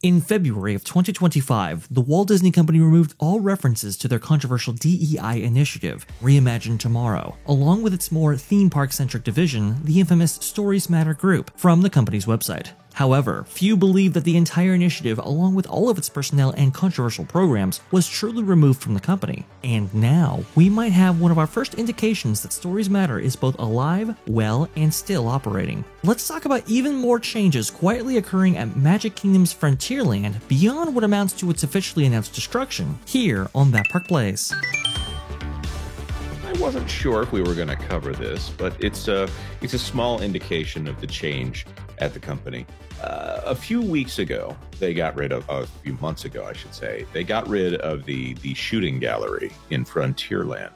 In February of 2025, the Walt Disney Company removed all references to their controversial DEI initiative, Reimagine Tomorrow, along with its more theme park-centric division, the infamous Stories Matter group, from the company's website. However, few believe that the entire initiative, along with all of its personnel and controversial programs, was truly removed from the company. And now, we might have one of our first indications that Stories Matter is both alive, well, and still operating. Let's talk about even more changes quietly occurring at Magic Kingdom's Frontierland beyond what amounts to its officially announced destruction, here on That Park Plays. I wasn't sure if we were going to cover this, but it's a small indication of the change at the company. A few weeks ago, a few months ago, I should say, they got rid of the shooting gallery in Frontierland.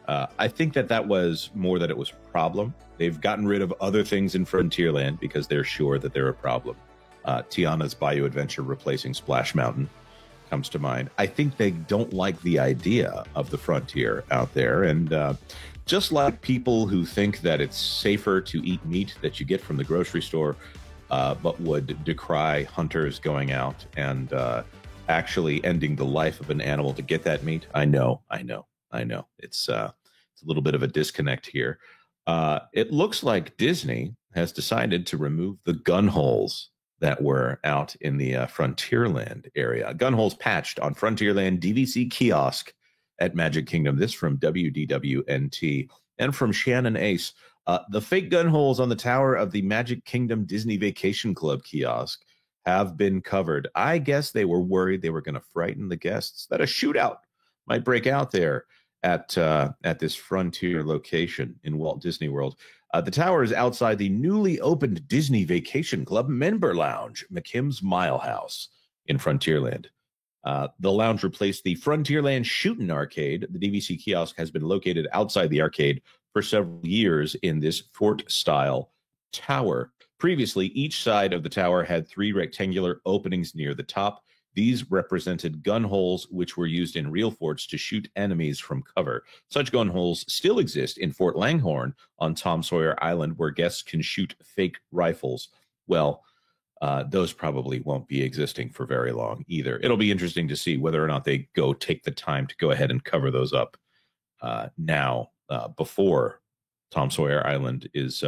I think that was more that it was a problem. They've gotten rid of other things in Frontierland because they're sure that they're a problem. Tiana's Bayou Adventure replacing Splash Mountain comes to mind. I think they don't like the idea of the frontier out there. And just like people who think that it's safer to eat meat that you get from the grocery store, but would decry hunters going out and actually ending the life of an animal to get that meat. I know. It's a little bit of a disconnect here. It looks like Disney has decided to remove the gun holes that were out in the Frontierland area. Gun holes patched on Frontierland DVC kiosk at Magic Kingdom. This from WDWNT and from Shannon Ace. The fake gun holes on the tower of the Magic Kingdom Disney Vacation Club kiosk have been covered. I guess they were worried they were going to frighten the guests that a shootout might break out there at this Frontier location in Walt Disney World. The tower is outside the newly opened Disney Vacation Club member lounge, McKim's Mile House in Frontierland. The lounge replaced the Frontierland Shootin' Arcade. The DVC kiosk has been located outside the arcade for several years in this fort-style tower. Previously, each side of the tower had 3 rectangular openings near the top. These represented gun holes, which were used in real forts to shoot enemies from cover. Such gun holes still exist in Fort Langhorne on Tom Sawyer Island, where guests can shoot fake rifles. Well, those probably won't be existing for very long either. It'll be interesting to see whether or not they take the time to go ahead and cover those up now before Tom Sawyer Island is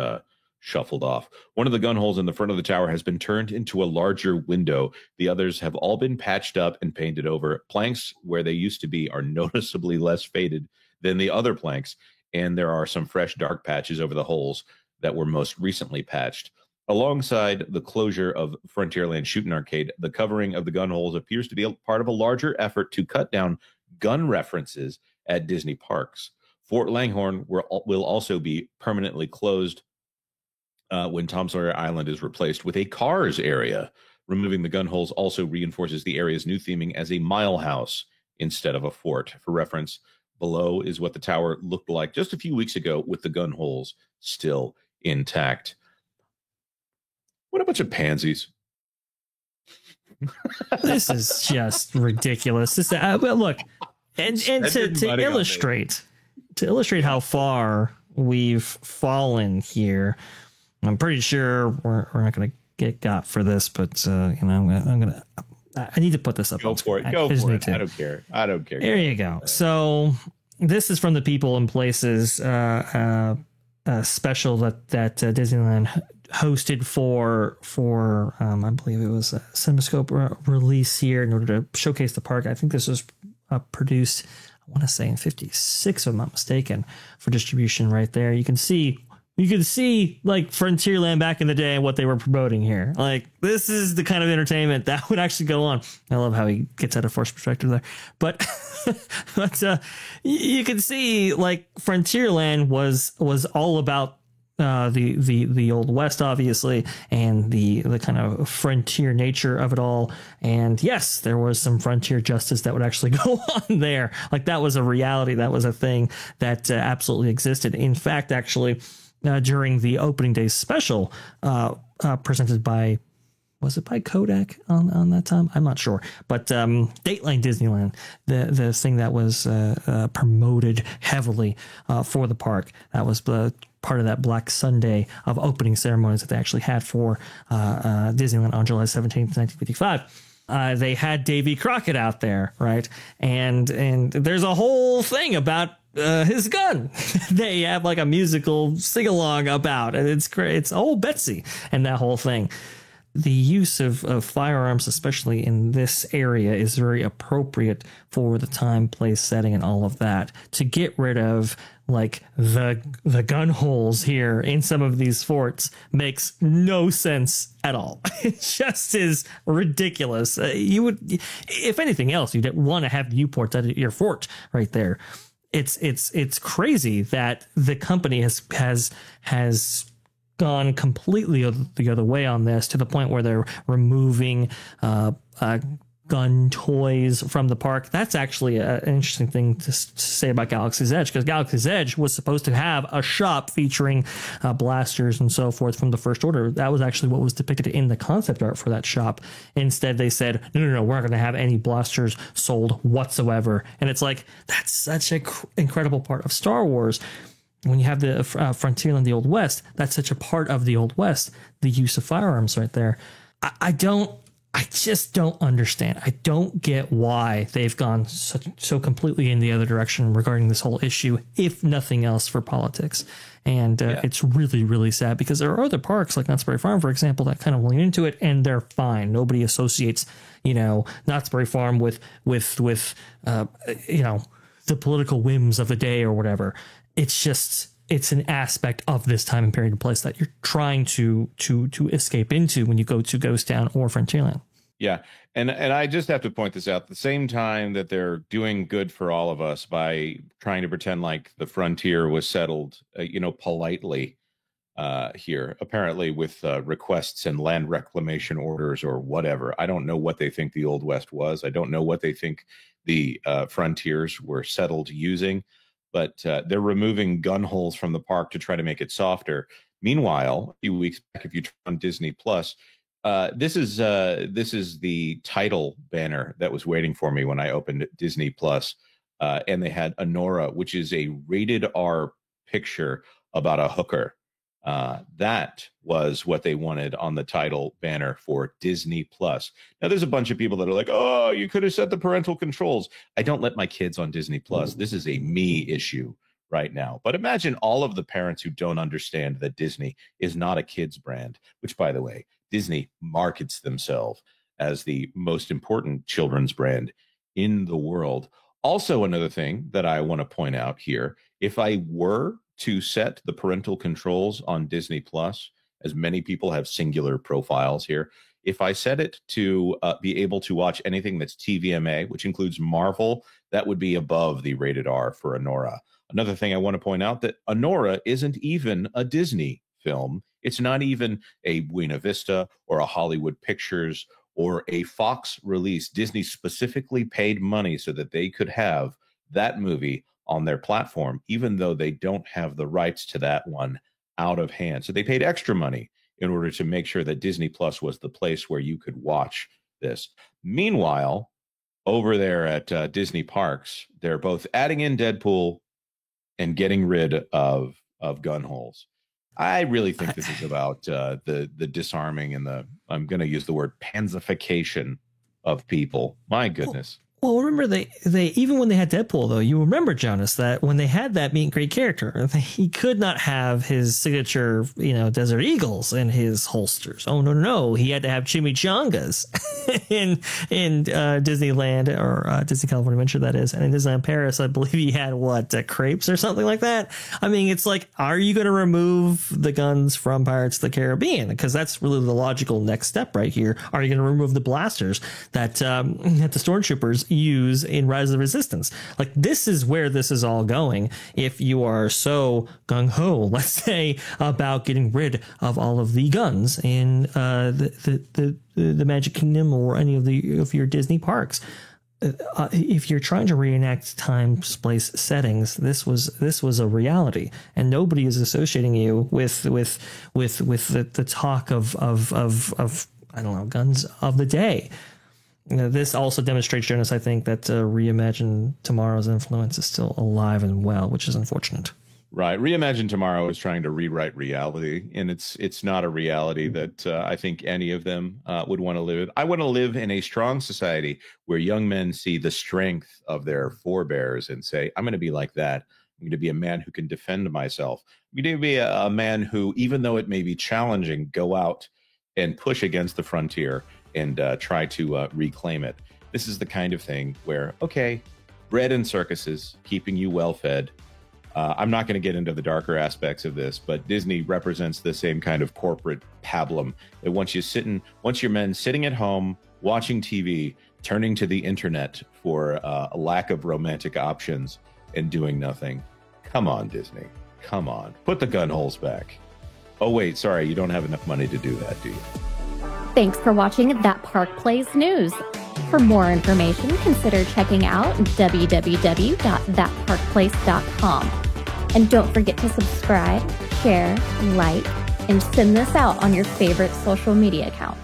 shuffled off. One of the gun holes in the front of the tower has been turned into a larger window. The others have all been patched up and painted over. Planks where they used to be are noticeably less faded than the other planks, and there are some fresh dark patches over the holes that were most recently patched. Alongside the closure of Frontierland Shootin' Arcade, the covering of the gun holes appears to be a part of a larger effort to cut down gun references at Disney parks. Fort Langhorne will also be permanently closed when Tom Sawyer Island is replaced with a Cars area. Removing the gun holes also reinforces the area's new theming as a mile house instead of a fort. For reference, below is what the tower looked like just a few weeks ago with the gun holes still intact. What a bunch of pansies. This is just ridiculous. Look, and to illustrate how far we've fallen here, I'm pretty sure we're not going to get got for this, but I need to put this up. Go for it. I don't care. There you go. So this is from the People and Places special that Disneyland hosted for I believe it was a CinemaScope release here in order to showcase the park. I think this was produced, I want to say in 56, if I'm not mistaken, for distribution right there. You can see like Frontierland back in the day and what they were promoting here. Like, this is the kind of entertainment that would actually go on. I love how he gets out of force perspective there. But you can see like Frontierland was all about the Old West, obviously, and the kind of frontier nature of it all. And yes, there was some frontier justice that would actually go on there. Like, that was a reality. That was a thing that absolutely existed. In fact, actually, during the opening day special presented by, was it by Kodak on that time? I'm not sure. But Dateline Disneyland, the thing that was promoted heavily for the park, that was part of that Black Sunday of opening ceremonies that they actually had for Disneyland on July 17th, 1955. they had Davy Crockett out there, right? And there's a whole thing about his gun. They have like a musical sing along about, and it's great. It's Betsy and that whole thing. The use of firearms, especially in this area, is very appropriate for the time, place, setting, and all of that. To get rid of like the gun holes here in some of these forts makes no sense at all. It just is ridiculous. You would, if anything else, you'd want to have Newports at your fort right there. It's crazy that the company has gone completely the other way on this, to the point where they're removing gun toys from the park. That's actually an interesting thing to say about Galaxy's Edge, because Galaxy's Edge was supposed to have a shop featuring blasters and so forth from the First Order. That was actually what was depicted in the concept art for that shop. Instead, they said, no, we're not going to have any blasters sold whatsoever. And it's like, that's such an incredible part of Star Wars. When you have the Frontierland, the Old West, that's such a part of the Old West, the use of firearms right there. I just don't understand. I don't get why they've gone so completely in the other direction regarding this whole issue, if nothing else for politics. And it's really, really sad, because there are other parks like Knott's Berry Farm, for example, that kind of lean into it, and they're fine. Nobody associates, Knott's Berry Farm with the political whims of the day or whatever. It's an aspect of this time and period and place that you're trying to escape into when you go to Ghost Town or Frontierland. Yeah. And I just have to point this out. At the same time that they're doing good for all of us by trying to pretend like the frontier was settled, politely here, apparently with requests and land reclamation orders or whatever. I don't know what they think the Old West was. I don't know what they think the frontiers were settled using. But they're removing gun holes from the park to try to make it softer. Meanwhile, a few weeks back, if you turn on Disney Plus, this is the title banner that was waiting for me when I opened Disney Plus, and they had Anora, which is a rated R picture about a hooker. That was what they wanted on the title banner for Disney Plus. Now, there's a bunch of people that are like, oh, you could have set the parental controls. I don't let my kids on Disney Plus. This is a me issue right now. But imagine all of the parents who don't understand that Disney is not a kids brand, which, by the way, Disney markets themselves as the most important children's brand in the world. Also, another thing that I want to point out here, if I were to set the parental controls on Disney Plus, as many people have singular profiles here, if I set it to be able to watch anything that's TVMA, which includes Marvel, that would be above the rated R for Anora. Another thing I want to point out, that Anora isn't even a Disney film. It's not even a Buena Vista or a Hollywood Pictures or a Fox release. Disney specifically paid money so that they could have that movie on their platform, even though they don't have the rights to that one out of hand. So they paid extra money in order to make sure that Disney Plus was the place where you could watch this. Meanwhile, over there at Disney Parks, they're both adding in Deadpool and getting rid of gun holes. I really think this is about the disarming and I'm going to use the word pansification of people. My goodness. Well, remember they even when they had Deadpool, though, you remember, Jonas, that when they had that meet and greet character, he could not have his signature, Desert Eagles in his holsters. Oh, no. He had to have chimichangas in Disneyland or Disney California Adventure, that is. And in Disneyland Paris, I believe he had crepes or something like that. I mean, it's like, are you going to remove the guns from Pirates of the Caribbean? Because that's really the logical next step right here. Are you going to remove the blasters that the stormtroopers use in Rise of the Resistance? Like, this is where this is all going. If you are so gung-ho, let's say, about getting rid of all of the guns in the Magic Kingdom or any of your Disney parks, if you're trying to reenact time, place, settings, this was a reality, and nobody is associating you with the talk of I don't know, guns of the day. This also demonstrates, Jonas, I think, that Reimagine Tomorrow's influence is still alive and well, which is unfortunate. Right. Reimagine Tomorrow is trying to rewrite reality, and it's not a reality that I think any of them would want to live. I want to live in a strong society where young men see the strength of their forebears and say, I'm going to be like that. I'm going to be a man who can defend myself. I'm going to be a man who, even though it may be challenging, go out and push against the frontier and try to reclaim it. This is the kind of thing where, okay, bread and circuses, keeping you well fed. I'm not going to get into the darker aspects of this, but Disney represents the same kind of corporate pablum that once you're men sitting at home, watching TV, turning to the internet for a lack of romantic options and doing nothing. Come on, Disney. Come on. Put the gun holes back. Oh, wait, sorry. You don't have enough money to do that, do you? Thanks for watching That Park Plays News. For more information, consider checking out www.thatparkplace.com. And don't forget to subscribe, share, like, and send this out on your favorite social media accounts.